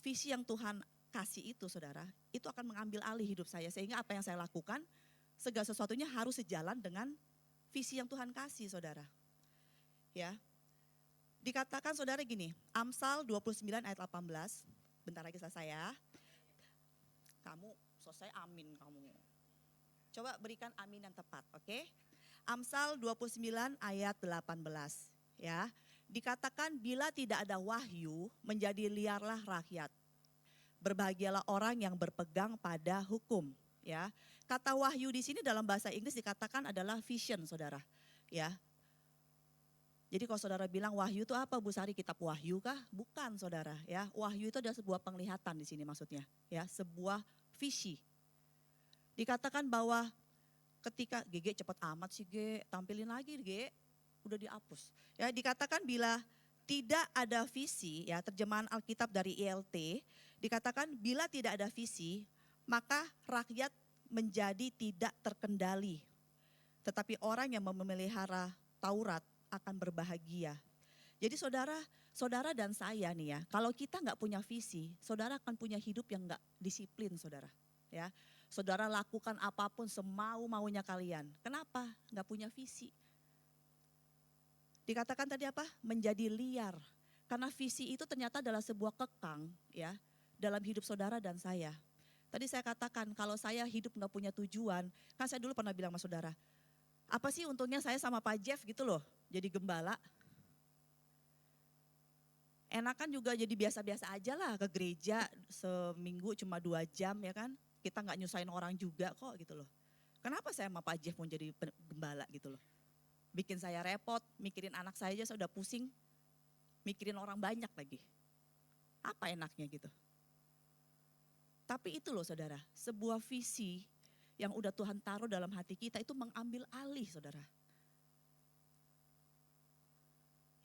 visi yang Tuhan kasih itu saudara, itu akan mengambil alih hidup saya. Sehingga apa yang saya lakukan, segala sesuatunya harus sejalan dengan visi yang Tuhan kasih saudara. Ya, dikatakan saudara gini, Amsal 29 ayat 18, bentar lagi selesai ya. Kamu selesai amin kamu. Coba berikan amin yang tepat, oke? Amsal 29 ayat 18 ya. Dikatakan bila tidak ada wahyu menjadi liarlah rakyat. Berbahagialah orang yang berpegang pada hukum ya. Kata wahyu di sini dalam bahasa Inggris dikatakan adalah vision saudara ya. Jadi kalau saudara bilang wahyu itu apa Bu Sari, kitab wahyu kah? Bukan saudara ya. Wahyu itu adalah sebuah penglihatan di sini maksudnya ya, sebuah visi. Dikatakan bahwa ketika GG cepat amat sih G, tampilin lagi G, udah dihapus. Ya, dikatakan bila tidak ada visi, ya terjemahan Alkitab dari ILT, dikatakan bila tidak ada visi, maka rakyat menjadi tidak terkendali. Tetapi orang yang memelihara Taurat akan berbahagia. Jadi saudara dan saya nih ya, kalau kita nggak punya visi, saudara akan punya hidup yang nggak disiplin saudara. Ya, saudara lakukan apapun semau-maunya kalian. Kenapa? Nggak punya visi. Dikatakan tadi apa? Menjadi liar. Karena visi itu ternyata adalah sebuah kekang ya dalam hidup saudara dan saya. Tadi saya katakan kalau saya hidup nggak punya tujuan, kan saya dulu pernah bilang sama saudara, apa sih untungnya saya sama Pak Jeff gitu loh, jadi gembala. Enakan juga jadi biasa-biasa aja lah ke gereja seminggu cuma 2 jam ya kan. Kita gak nyusahin orang juga kok gitu loh. Kenapa saya sama Pak Jeff mau jadi gembala gitu loh. Bikin saya repot, mikirin anak saya aja saya udah pusing. Mikirin orang banyak lagi. Apa enaknya gitu. Tapi itu loh saudara, sebuah visi yang udah Tuhan taruh dalam hati kita itu mengambil alih saudara.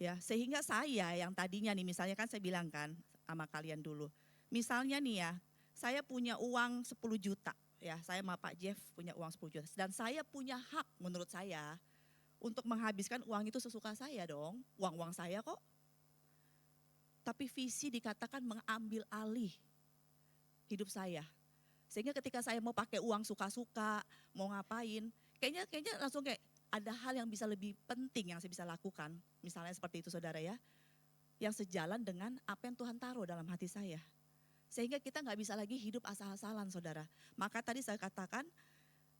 Ya, sehingga saya yang tadinya nih misalnya kan saya bilang kan sama kalian dulu. Misalnya nih ya, saya punya uang 10 juta ya, saya sama Pak Jeff punya uang 10 juta. Dan saya punya hak menurut saya untuk menghabiskan uang itu sesuka saya dong, uang-uang saya kok. Tapi visi dikatakan mengambil alih hidup saya. Sehingga ketika saya mau pakai uang suka-suka, mau ngapain, kayaknya langsung kayak ada hal yang bisa lebih penting yang saya bisa lakukan. Misalnya seperti itu saudara ya, yang sejalan dengan apa yang Tuhan taruh dalam hati saya. Sehingga kita gak bisa lagi hidup asal-asalan saudara. Maka tadi saya katakan,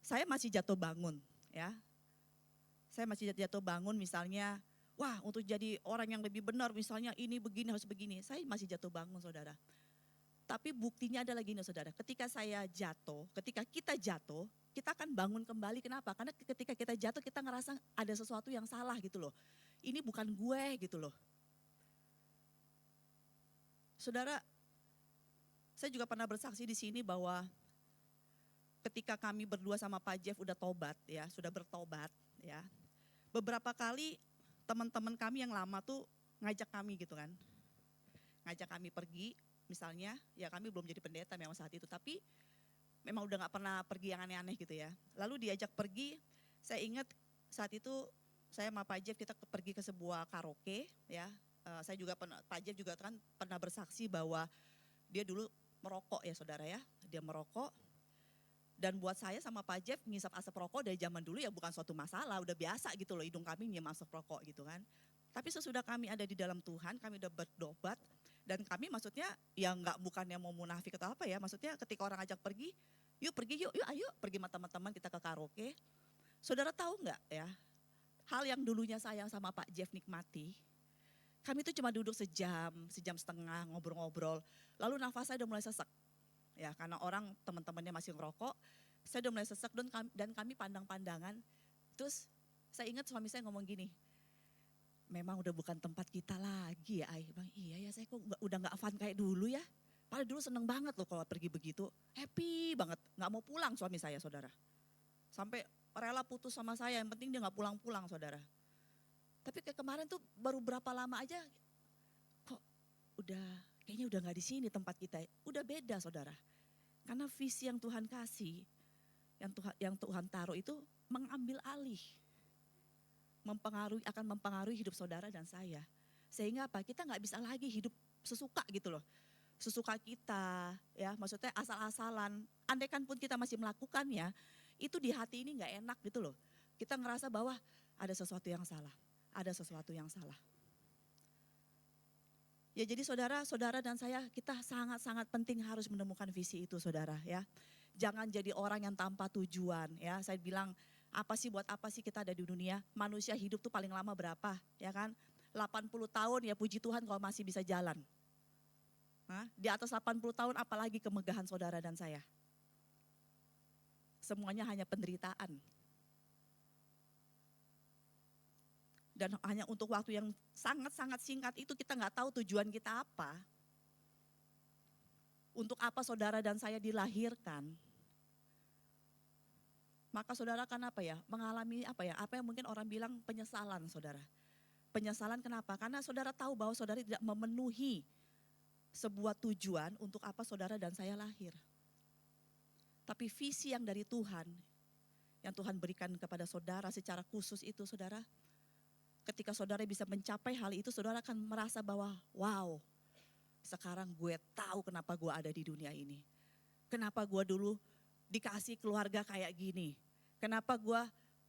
saya masih jatuh bangun ya. Saya masih jatuh bangun misalnya, wah untuk jadi orang yang lebih benar misalnya ini begini harus begini. Saya masih jatuh bangun saudara. Tapi buktinya adalah gini saudara, ketika kita jatuh, kita akan bangun kembali. Kenapa? Karena ketika kita jatuh kita ngerasa ada sesuatu yang salah gitu loh. Ini bukan gue gitu loh. Saudara, saya juga pernah bersaksi di sini bahwa ketika kami berdua sama Pak Jeff udah tobat ya, sudah bertobat ya. Beberapa kali teman-teman kami yang lama tuh ngajak kami gitu kan. Ngajak kami pergi, misalnya ya kami belum jadi pendeta memang saat itu, tapi memang udah gak pernah pergi yang aneh-aneh gitu ya. Lalu diajak pergi, saya ingat saat itu saya sama Pak Jeff kita pergi ke sebuah karaoke ya. Saya juga Pak Jeff juga kan pernah bersaksi bahwa dia dulu merokok ya saudara ya, dia merokok. Dan buat saya sama Pak Jeff ngisap asap rokok dari zaman dulu ya bukan suatu masalah, udah biasa gitu loh hidung kami nyium asap rokok gitu kan. Tapi sesudah kami ada di dalam Tuhan, kami udah bertobat dan kami maksudnya ya nggak bukannya mau munafik atau apa ya, maksudnya ketika orang ajak pergi yuk, yuk ayo pergi sama teman-teman kita ke karaoke. Saudara tahu nggak ya, hal yang dulunya saya sama Pak Jeff nikmati, kami tuh cuma duduk sejam setengah ngobrol-ngobrol, lalu nafas saya udah mulai sesek. Ya karena orang teman-temannya masih ngerokok, saya udah mulai sesek dan kami pandang-pandangan. Terus saya ingat suami saya ngomong gini, memang udah bukan tempat kita lagi ya Ai. Bang iya ya saya kok udah gak fun kayak dulu ya. Padahal dulu seneng banget loh kalau pergi begitu, happy banget. Gak mau pulang suami saya saudara. Sampai rela putus sama saya, yang penting dia gak pulang-pulang saudara. Tapi kayak kemarin tuh baru berapa lama aja, kok kayaknya udah gak di sini tempat kita. Udah beda saudara. Karena visi yang Tuhan kasih, yang Tuhan taruh itu mengambil alih. Akan mempengaruhi hidup saudara dan saya. Sehingga apa? Kita gak bisa lagi hidup sesuka gitu loh. Sesuka kita ya, maksudnya asal-asalan. Andaikan pun kita masih melakukannya, itu di hati ini gak enak gitu loh. Kita ngerasa bahwa ada sesuatu yang salah. Ada sesuatu yang salah. Ya jadi saudara dan saya kita sangat-sangat penting harus menemukan visi itu saudara ya. Jangan jadi orang yang tanpa tujuan ya. Saya bilang buat apa sih kita ada di dunia? Manusia hidup tuh paling lama berapa ya kan? 80 tahun ya puji Tuhan kalau masih bisa jalan. Di atas 80 tahun apalagi kemegahan saudara dan saya. Semuanya hanya penderitaan. Dan hanya untuk waktu yang sangat-sangat singkat itu kita nggak tahu tujuan kita apa. Untuk apa saudara dan saya dilahirkan. Maka saudara kan mengalami apa yang mungkin orang bilang penyesalan saudara. Penyesalan kenapa? Karena saudara tahu bahwa saudara tidak memenuhi sebuah tujuan untuk apa saudara dan saya lahir. Tapi visi yang dari Tuhan, yang Tuhan berikan kepada saudara secara khusus itu saudara, ketika saudara bisa mencapai hal itu, saudara akan merasa bahwa wow, sekarang gue tahu kenapa gue ada di dunia ini. Kenapa gue dulu dikasih keluarga kayak gini. Kenapa gue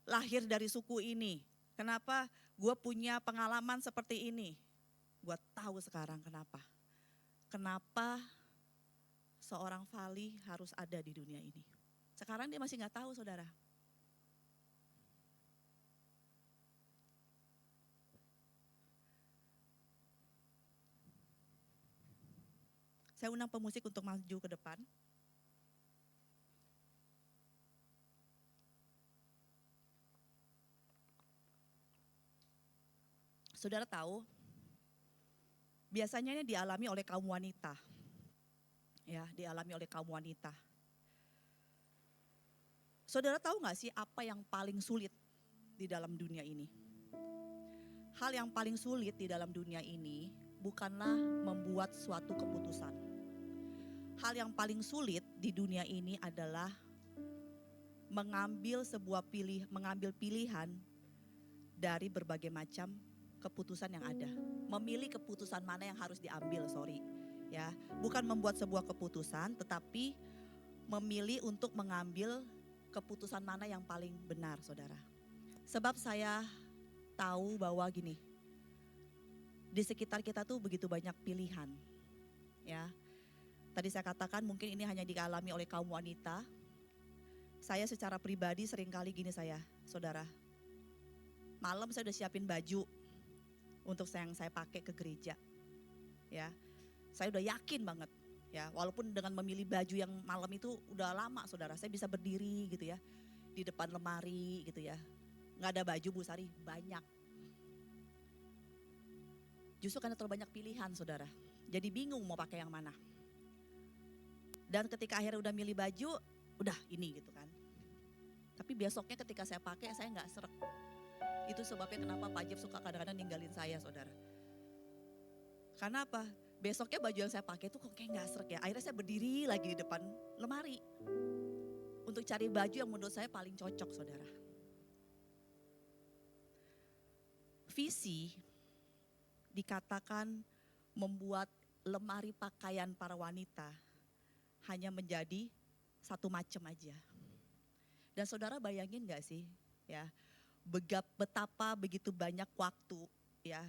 lahir dari suku ini. Kenapa gue punya pengalaman seperti ini. Gue tahu sekarang kenapa. Kenapa seorang Vali harus ada di dunia ini. Sekarang dia masih gak tahu saudara. Saya undang pemusik untuk maju ke depan. Saudara tahu, biasanya ini dialami oleh kaum wanita. Ya, dialami oleh kaum wanita. Saudara tahu gak sih apa yang paling sulit di dalam dunia ini? Hal yang paling sulit di dalam dunia ini bukanlah membuat suatu keputusan. Hal yang paling sulit di dunia ini adalah mengambil pilihan dari berbagai macam keputusan yang ada. Memilih keputusan mana yang harus diambil, ya. Bukan membuat sebuah keputusan, tetapi memilih untuk mengambil keputusan mana yang paling benar, saudara. Sebab saya tahu bahwa gini, di sekitar kita tuh begitu banyak pilihan, ya. Tadi saya katakan mungkin ini hanya dialami oleh kaum wanita. Saya secara pribadi seringkali gini saudara. Malam saya udah siapin baju untuk yang saya pakai ke gereja. Ya, saya udah yakin banget. Ya, walaupun dengan memilih baju yang malam itu udah lama saudara. Saya bisa berdiri gitu ya, di depan lemari gitu ya. Nggak ada baju Bu Sari, banyak. Justru karena terlalu banyak pilihan saudara. Jadi bingung mau pakai yang mana. Dan ketika akhirnya udah milih baju, udah ini gitu kan. Tapi besoknya ketika saya pakai saya nggak srek. Itu sebabnya kenapa Pak Jeff suka kadang-kadang ninggalin saya saudara. Karena apa? Besoknya baju yang saya pakai itu kok kayak nggak srek ya. Akhirnya saya berdiri lagi di depan lemari. Untuk cari baju yang menurut saya paling cocok saudara. Visi dikatakan membuat lemari pakaian para wanita hanya menjadi satu macam aja. Dan saudara bayangin gak sih ya, betapa begitu banyak waktu ya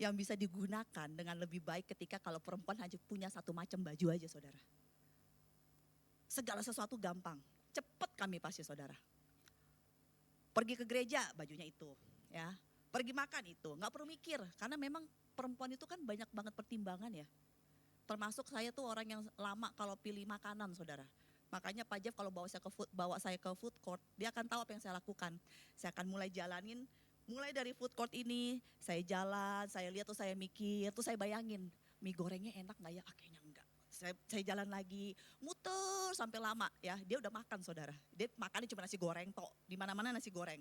yang bisa digunakan dengan lebih baik ketika kalau perempuan hanya punya satu macam baju aja saudara. Segala sesuatu gampang, cepat kami pasti saudara. Pergi ke gereja bajunya itu ya, pergi makan itu, nggak perlu mikir karena memang perempuan itu kan banyak banget pertimbangan ya. Termasuk saya tuh orang yang lama kalau pilih makanan saudara. Makanya Pak Jeff kalau bawa saya ke food court, dia akan tahu apa yang saya lakukan. Saya akan mulai jalanin, mulai dari food court ini, saya jalan, saya lihat tuh saya mikir, tuh saya bayangin, mie gorengnya enak gak ya? Ah, kayaknya enggak. Saya jalan lagi, muter sampai lama ya, dia udah makan saudara. Dia makannya cuma nasi goreng tok, di mana-mana nasi goreng.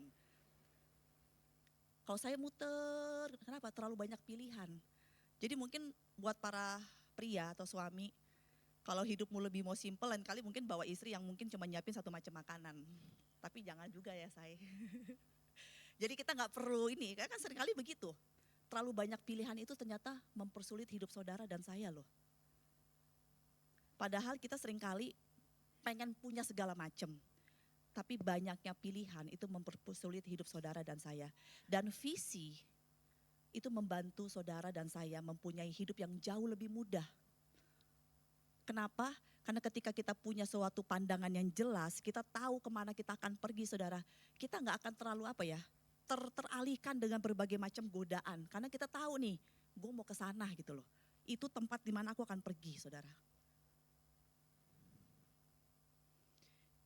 Kalau saya muter, kenapa? Terlalu banyak pilihan. Jadi mungkin buat para pria atau suami, kalau hidupmu lebih mau simple, lain kali mungkin bawa istri yang mungkin cuma nyiapin satu macam makanan. Tapi jangan juga ya saya. Jadi kita nggak perlu ini, kan seringkali begitu. Terlalu banyak pilihan itu ternyata mempersulit hidup saudara dan saya loh. Padahal kita seringkali pengen punya segala macam. Tapi banyaknya pilihan itu mempersulit hidup saudara dan saya. Dan visi itu membantu saudara dan saya mempunyai hidup yang jauh lebih mudah. Kenapa? Karena ketika kita punya suatu pandangan yang jelas, kita tahu kemana kita akan pergi saudara. Kita nggak akan terlalu teralihkan dengan berbagai macam godaan. Karena kita tahu nih, gue mau ke sana gitu loh. Itu tempat di mana aku akan pergi saudara.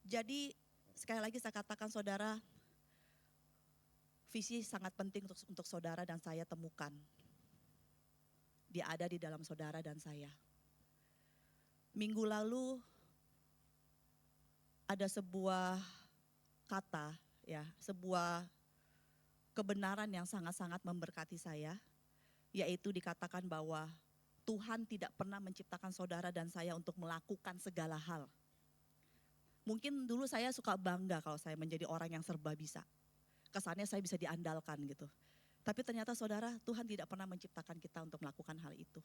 Jadi sekali lagi saya katakan saudara, visi sangat penting untuk saudara dan saya temukan. Dia ada di dalam saudara dan saya. Minggu lalu ada sebuah kata ya, sebuah kebenaran yang sangat-sangat memberkati saya, yaitu dikatakan bahwa Tuhan tidak pernah menciptakan saudara dan saya untuk melakukan segala hal. Mungkin dulu saya suka bangga kalau saya menjadi orang yang serba bisa. Kesannya saya bisa diandalkan gitu. Tapi ternyata saudara, Tuhan tidak pernah menciptakan kita untuk melakukan hal itu.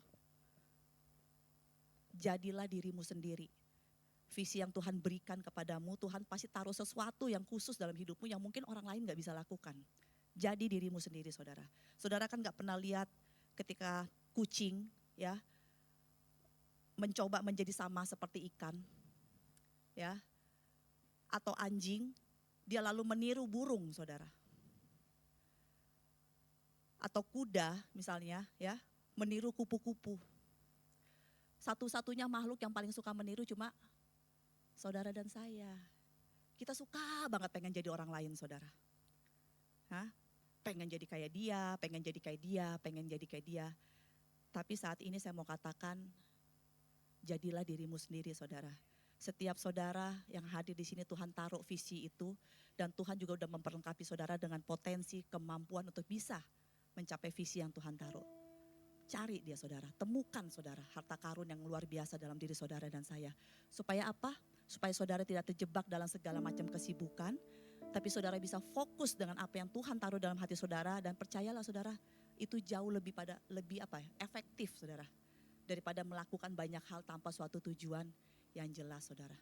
Jadilah dirimu sendiri. Visi yang Tuhan berikan kepadamu, Tuhan pasti taruh sesuatu yang khusus dalam hidupmu yang mungkin orang lain gak bisa lakukan. Jadi dirimu sendiri saudara. Saudara kan gak pernah lihat ketika kucing ya mencoba menjadi sama seperti ikan ya, atau anjing, dia lalu meniru burung saudara. Atau kuda misalnya ya, meniru kupu-kupu. Satu-satunya makhluk yang paling suka meniru cuma saudara dan saya. Kita suka banget pengen jadi orang lain saudara. Hah? Pengen jadi kayak dia, pengen jadi kayak dia, pengen jadi kayak dia. Tapi saat ini saya mau katakan, jadilah dirimu sendiri saudara. Setiap saudara yang hadir di sini Tuhan taruh visi itu. Dan Tuhan juga udah memperlengkapi saudara dengan potensi, kemampuan untuk bisa mencapai visi yang Tuhan taruh. Cari dia saudara, temukan saudara harta karun yang luar biasa dalam diri saudara dan saya. Supaya apa? Supaya saudara tidak terjebak dalam segala macam kesibukan. Tapi saudara bisa fokus dengan apa yang Tuhan taruh dalam hati saudara. Dan percayalah saudara, itu jauh lebih efektif saudara. Daripada melakukan banyak hal tanpa suatu tujuan yang jelas saudara.